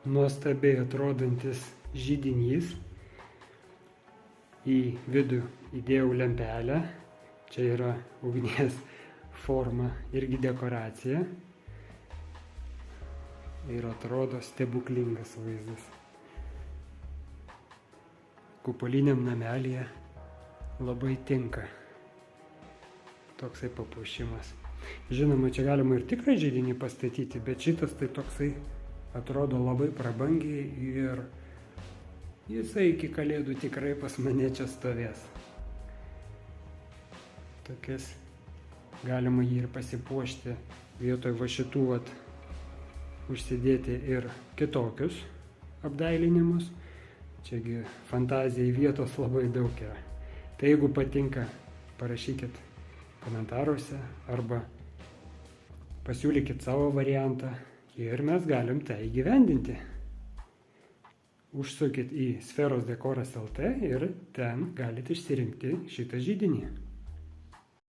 nuostabiai atrodantis židinys. Į vidų įdėjau lempelę. Čia yra ugnies forma, irgi dekoracija. Ir atrodo stebuklingas vaizdas. Kupoliniam namelėje labai tinka toksai papuošimas. Žinoma, čia galima ir tikrą židinį pastatyti, bet šitas tai toksai atrodo labai prabangiai ir jisai iki kalėdų tikrai pas mane čia stovės. Tokias galima jį ir pasipuošti, vietoj va šitų užsidėti ir kitokius apdailinimus. Čiagi fantazijai vietos labai daug yra. Tai jeigu patinka, parašykit komentaruose arba pasiūlykit savo variantą ir mes galim tai įgyvendinti. Užsukit į sferosdekoras.lt ir ten galite išsirinkti šitą židinį.